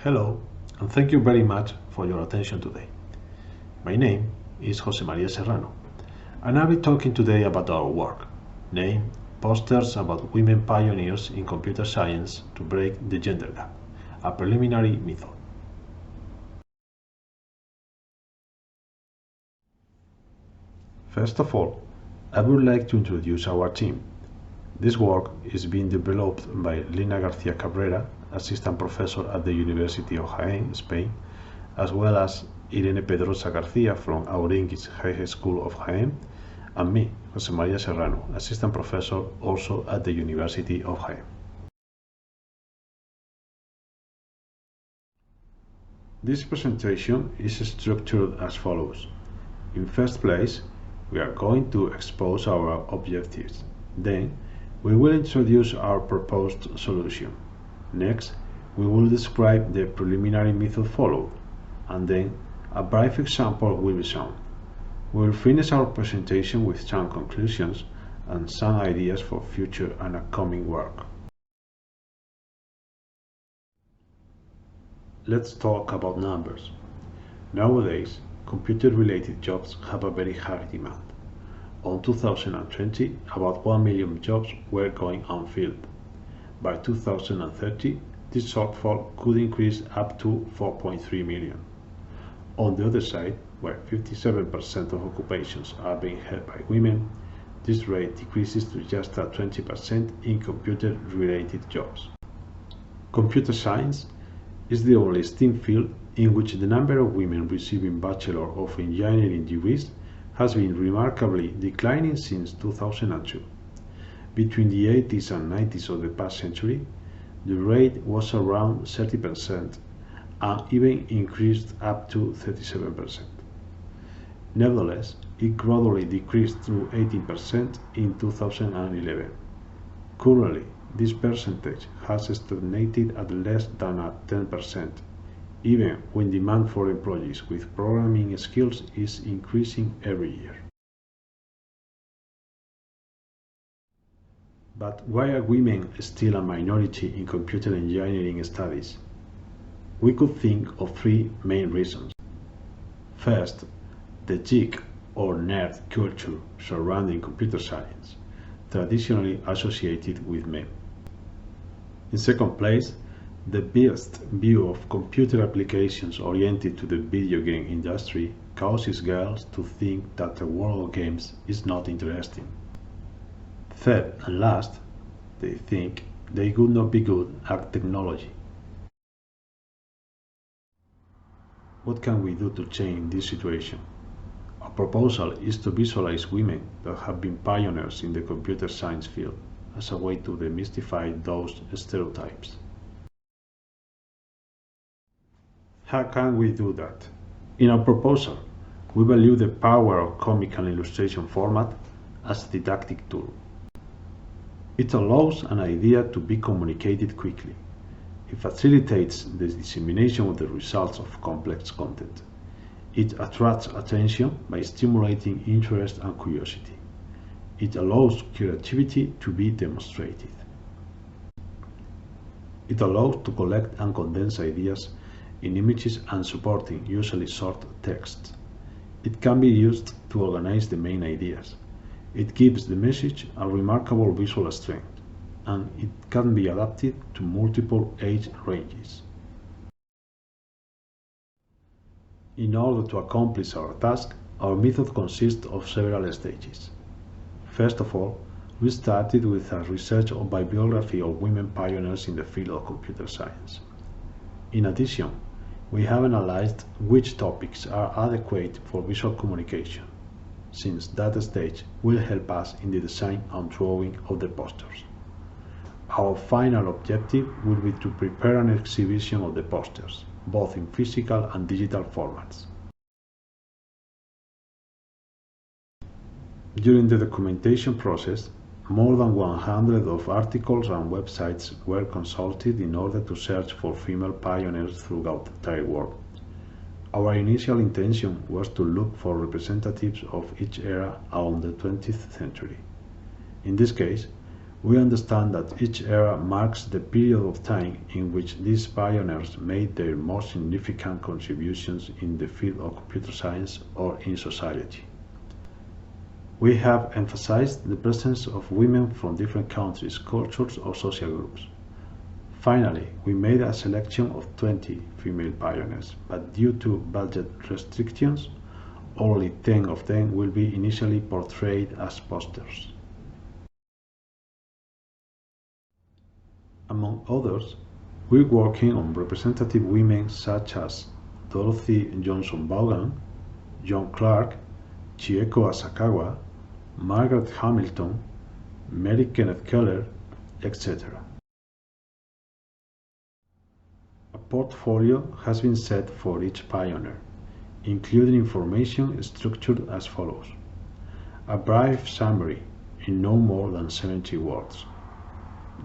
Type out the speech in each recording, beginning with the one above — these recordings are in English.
Hello, and thank you very much for your attention today. My name is José-María Serrano, and I'll be talking today about our work, named Posters about Women Pioneers in Computer Science to Break the Gender Gap, a preliminary method. First of all, I would like to introduce our team. This work is being developed by Lina García-Cabrera, assistant professor at the University of Jaén, Spain, as well as Irene Pedrosa-García from Auringis High School of Jaén, and me, José-María Serrano, assistant professor also at the University of Jaén. This presentation is structured as follows. In first place, we are going to expose our objectives. Then, we will introduce our proposed solution. Next, we will describe the preliminary method followed, and then a brief example will be shown. We will finish our presentation with some conclusions and some ideas for future and upcoming work. Let's talk about numbers. Nowadays, computer-related jobs have a very high demand. On 2020, about 1 million jobs were going unfilled. By 2030, this shortfall could increase up to 4.3 million. On the other side, where 57% of occupations are being held by women, this rate decreases to just 20% in computer-related jobs. Computer science is the only STEM field in which the number of women receiving Bachelor of Engineering degrees has been remarkably declining since 2002. Between the 80s and 90s of the past century, the rate was around 30% and even increased up to 37%. Nevertheless, it gradually decreased to 18% in 2011. Currently, this percentage has stagnated at less than 10%, even when demand for employees with programming skills is increasing every year. But why are women still a minority in computer engineering studies? We could think of three main reasons. First, the geek or nerd culture surrounding computer science, traditionally associated with men. In second place, the biased view of computer applications oriented to the video game industry causes girls to think that the world of games is not interesting. Third and last, they think they would not be good at technology. What can we do to change this situation? Our proposal is to visualize women that have been pioneers in the computer science field as a way to demystify those stereotypes. How can we do that? In our proposal, we value the power of comic and illustration format as a didactic tool. It allows an idea to be communicated quickly. It facilitates the dissemination of the results of complex content. It attracts attention by stimulating interest and curiosity. It allows creativity to be demonstrated. It allows to collect and condense ideas in images and supporting usually short text. It can be used to organize the main ideas. It gives the message a remarkable visual strength, and it can be adapted to multiple age ranges. In order to accomplish our task, our method consists of several stages. First of all, we started with a research or bibliography of women pioneers in the field of computer science. In addition, we have analyzed which topics are adequate for visual communication, since that stage will help us in the design and drawing of the posters. Our final objective will be to prepare an exhibition of the posters, both in physical and digital formats. During the documentation process, more than 100 of articles and websites were consulted in order to search for female pioneers throughout the entire world. Our initial intention was to look for representatives of each era on the 20th century. In this case, We understand that each era marks the period of time in which these pioneers made their most significant contributions in the field of computer science or in society. We have emphasized the presence of women from different countries, cultures, or social groups. Finally, we made a selection of 20 female pioneers, but due to budget restrictions, only 10 of them will be initially portrayed as posters. Among others, we're working on representative women such as Dorothy Johnson Vaughan, John Clark, Chieko Asakawa, Margaret Hamilton, Mary Kenneth Keller, etc. A portfolio has been set for each pioneer, including information structured as follows. A brief summary in no more than 70 words.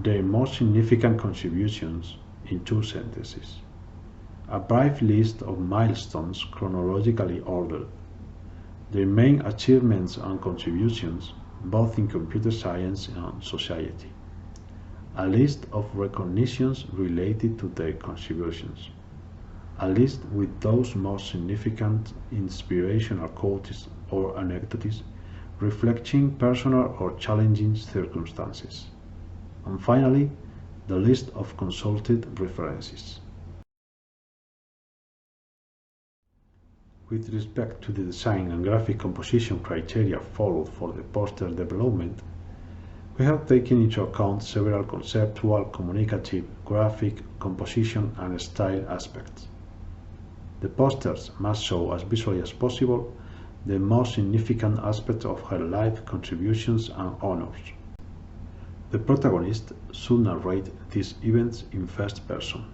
Their most significant contributions in 2 sentences. A brief list of milestones chronologically ordered. Their main achievements and contributions, both in computer science and society. A list of recognitions related to their contributions. A list with those most significant inspirational quotes or anecdotes reflecting personal or challenging circumstances. And finally, the list of consulted references. With respect to the design and graphic composition criteria followed for the poster development, we have taken into account several conceptual, communicative, graphic, composition, and style aspects. The posters must show as visually as possible the most significant aspects of her life, contributions, and honors. The protagonist should narrate these events in first person,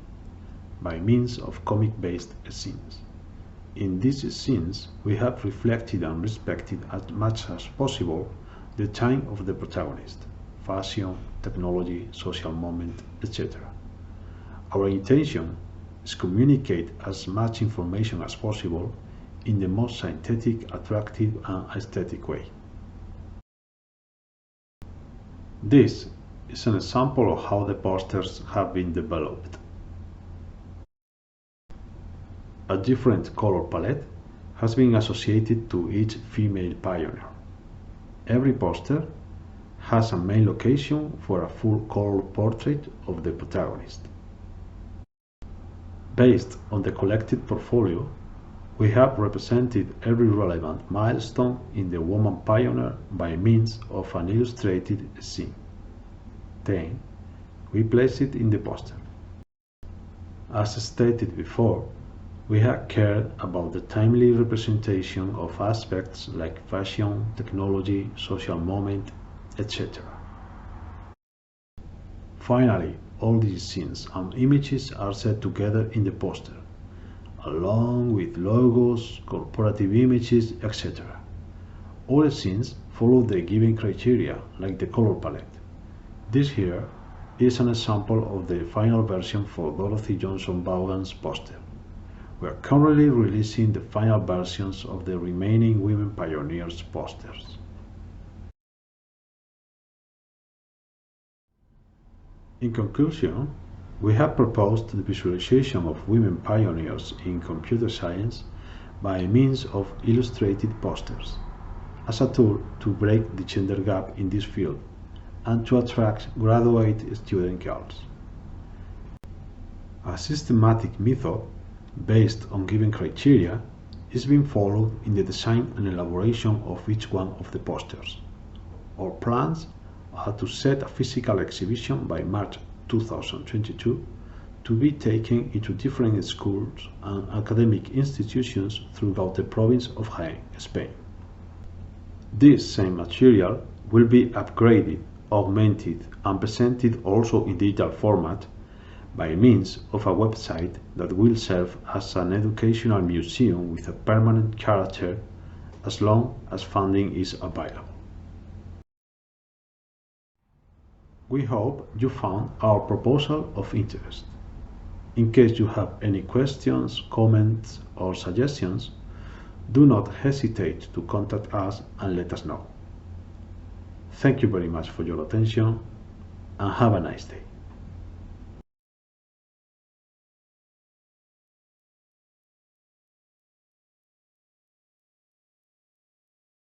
by means of comic-based scenes. In these scenes, we have reflected and respected as much as possible the time of the protagonist, fashion, technology, social moment, etc. Our intention is to communicate as much information as possible in the most synthetic, attractive, and aesthetic way. This is an example of how the posters have been developed. A different color palette has been associated to each female pioneer. Every poster has a main location for a full color portrait of the protagonist. Based on the collected portfolio, we have represented every relevant milestone in the woman pioneer by means of an illustrated scene. Then, we place it in the poster. As stated before, we have cared about the timely representation of aspects like fashion, technology, social moment, etc. Finally, all these scenes and images are set together in the poster, along with logos, corporative images, etc. All scenes follow the given criteria, like the color palette. This here is an example of the final version for Dorothy Johnson Vaughan's poster. We are currently releasing the final versions of the remaining women pioneers posters. In conclusion, we have proposed the visualization of women pioneers in computer science by means of illustrated posters, as a tool to break the gender gap in this field and to attract graduate student girls. A systematic method based on given criteria is being followed in the design and elaboration of each one of the posters. Our plans are to set a physical exhibition by March 2022 to be taken into different schools and academic institutions throughout the province of Jaén, Spain. This same material will be upgraded, augmented, and presented also in digital format by means of a website that will serve as an educational museum with a permanent character as long as funding is available. We hope you found our proposal of interest. In case you have any questions, comments, or suggestions, do not hesitate to contact us and let us know. Thank you very much for your attention. and have a nice day.